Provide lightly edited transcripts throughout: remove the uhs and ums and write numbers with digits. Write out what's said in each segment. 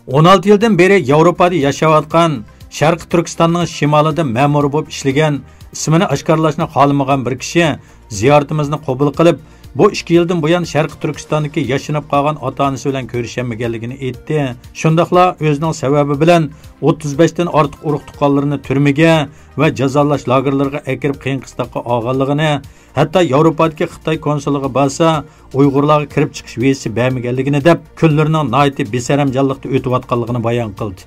16 yildan beri Yevropada yashayotgan Sharqi Turkistonning shimolida ma'mur bo'lib ishlagan, ismini oshkorlashni xohlamagan bir kishi ziyoratimizni qabul qilib, bu 2 yildan buyon Sharqi Turkistondagi yashinib qolgan ota-onasi bilan ko'rishmaganligini aytdi. Shundaqla o'zining sababi bilan 35 dan ortiq urug' tuqqanlarini turmaga va jazolash lagerlariga akirib qiyin qistoqqa olganligini, hatto Yevropadagi Xitoy konsuliga borsa, Uyg'urlarga kirib chiqish vizasi bermaganligini deb, kunlarining nihoyatda besaramjonlikda o'tayotganligini bayon qildi.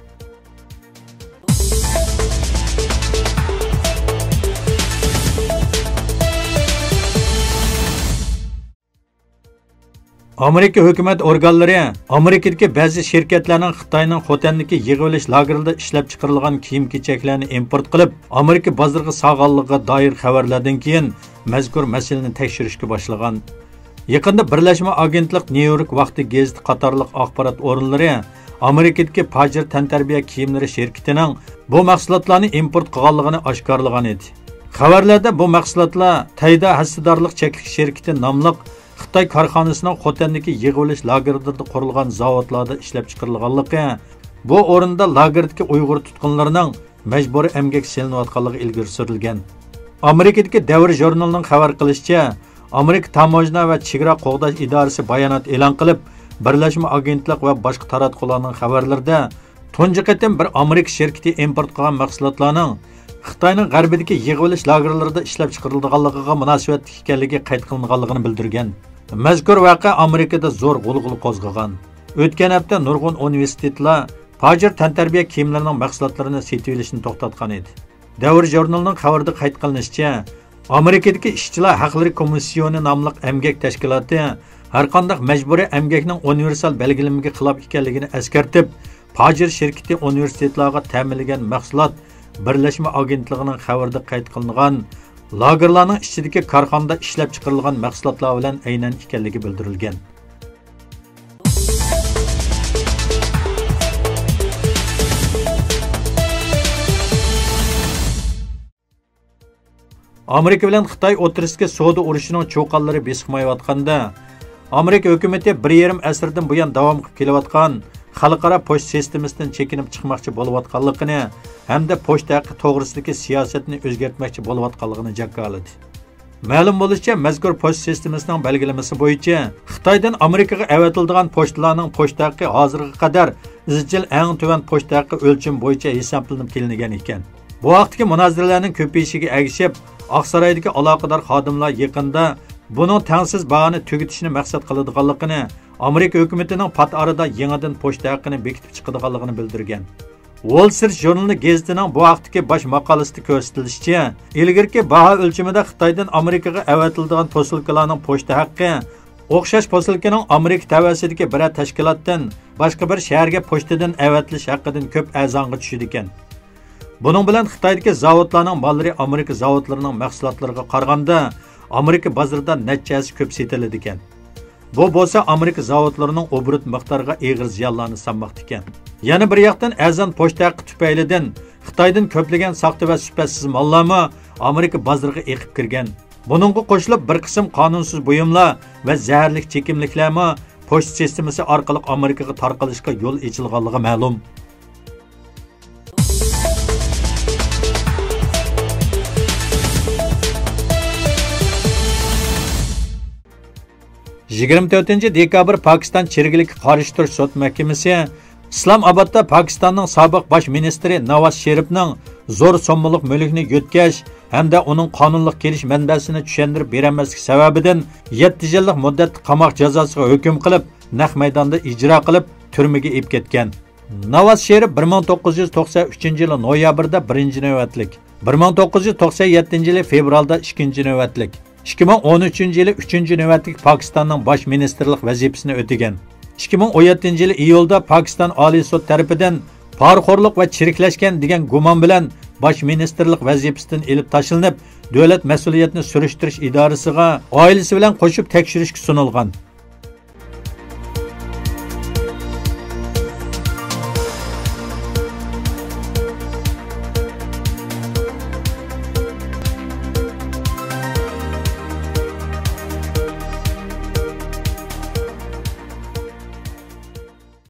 Amerika hukumat organlari Amerikadagi ba'zi shirkatlarning Xitoyning Xotandagi yig'ilish lagerida ishlab chiqarilgan kiyim-kechaklarni import qilib, Amerika bozoriga sag'anligiga doir xabarlardan keyin mazkur masalani tekshirishga boshlagan. Yaqinda Birlashma Agentlik New York vaqti gazeti qatorliq axborot o'rinlari Amerikadagi Pajir tantarbiya kiyimlari shirkatining bu mahsulotlarni import qilganligini oshkorlagan edi. Xabarlarda bu mahsulotlar Tayda hassadorlik cheklik shirkati nomli Xitoy korxonasining Xotandagi yig'ilish lagerida qurilgan zavodlarda ishlab chiqarilganligi, bu o'rinda lagerdagi Uyg'ur tutqunlarining majburiy emgak silinayotganligi ilgari surilgan. Amerikadagi Davr jurnalining xabar qilishicha, Amerika Tamojna va chegara qo'g'dash idorasi bayonot e'lon qilib, Birlashma Agentlik va boshqa taratqularning xabarlarida tunji qatim bir Amerika shirkati import qilgan mahsulotlarning Xitoyning g'arbidagi yig'ilish lagerlarida ishlab chiqarilganligiga munosabat ekanligi qayd qilinganligini bildirgan. Mazkur voqea Amerikada zo'r g'ulg'ul qo'zg'agan. O'tgan hafta nurg'un universitetlar Pajir tantarbiya kiyimlarining mahsulotlarini sotib olishni to'xtatgan edi. Davr jurnalining xabarida qayd qilinishicha, Amerikadagi ishchilar haqlari komissioni nomli emgak tashkiloti har qanday majburiy emgakning universal belgilamiga xilof ekanligini eskartib, Pajir shirkati universitetlarga ta'minlagan mahsulot Birlashma Agentligining xabarida qayd qilingan lagerlarning ichidagi korxonada ishlab chiqarilgan mahsulotlar bilan aynan ekanligi bildirilgan. Amerika bilan Xitoy o'rtasidagi savdo urushining cho'qonlari besiqmayotganda, Amerika hukumatı 1,5 asrdan buyon davom qilib kelayotgan xalqaro pochta sistemasidan chekinib chiqmoqchi bo'layotganligini hamda pochta haqqi to'g'risidagi siyosatni o'zgartmoqchi bo'layotganligini jakkaladi. Ma'lum bo'lishicha, mazkur pochta sistemasining belgilamasi bo'yicha Xitoydan Amerikaga avatiladigan pochtalarning pochta haqqi hozirga qadar izchil eng tuvan pochta haqqi o'lcham bo'yicha hisoblanib kelingan ekan. Bu vaqtdagi munozaralarning ko'payishiga ergishib, Oqsaroydagi aloqador xodimlar yaqinda buning tengsiz bahoni tugatishni maqsad qiladiganligini, Amerika hukumatining pat arada yangidan pochta haqqini bekitib chiqadiganligini bildirgan. Wall Street jurnali gazetining bu vaqtdagi bosh maqolasida ko'rsatilishicha, ilgirki baho o'lchimida Xitoydan Amerikaga avatiladigan posilkalarning pochta haqqi o'xshash posilkaning Amerika tavasidagi bir tashkilotdan boshqa bir shaharga pochtadan avatilish haqqidan ko'p arzonga tushadi ekan. Buning bilan Xitoydagi zavodlarning mollari Amerika zavodlarining mahsulotlariga qaraganda Amerika bozorida nechasi ko'p sotiladi ekan. Bu bo'lsa Amerika zavodlarining obrut miqdoriga og'ir ziyonlarni solmoqda ekan. Yana bir yoqdan arzon pochta haqqi tufaylidan Xitoydan ko'plagan soxta va sifatsiz mollarni Amerika bozoriga eqib kirgan. Buningga qo'shilib bir qism qonunsiz buyumlar va zaharli chekimliklarni pochta sistemasi orqali Amerikaga tarqalishga yo'l ochilganligi ma'lum. dekabr Pakistan Chirgilik qarshi turish sud mahkamasi Islomobodda Pakistanning sobiq bosh ministri Nawaz Sharifning zo'r so'mlik mulkni yutkash hamda uning qonunliq kelish manbasini tushuntirib bermaslik sababidan 7 yillik muddat qamoq jazosiga hukm qilib, naq maydonda ijro qilib, turmaga olib ketgan. Nawaz Sharif 1993 yil noyabrda 1-navbatlik, 1997 yil fevralda 2-navbatlik, 2013 yili 3-navbatlik Pakistanning bosh ministrlik vazifasini o'tagan. 2017 yili iyulda Pakistan Oliy sud tarafidan parxo'rlik va chiriklashgan degan gumon bilan bosh ministrlik vazifasidan elib tashlanib, davlat mas'uliyatini surishtirish idorasiga oilasi bilan qo'shib tekshirishga sunilgan.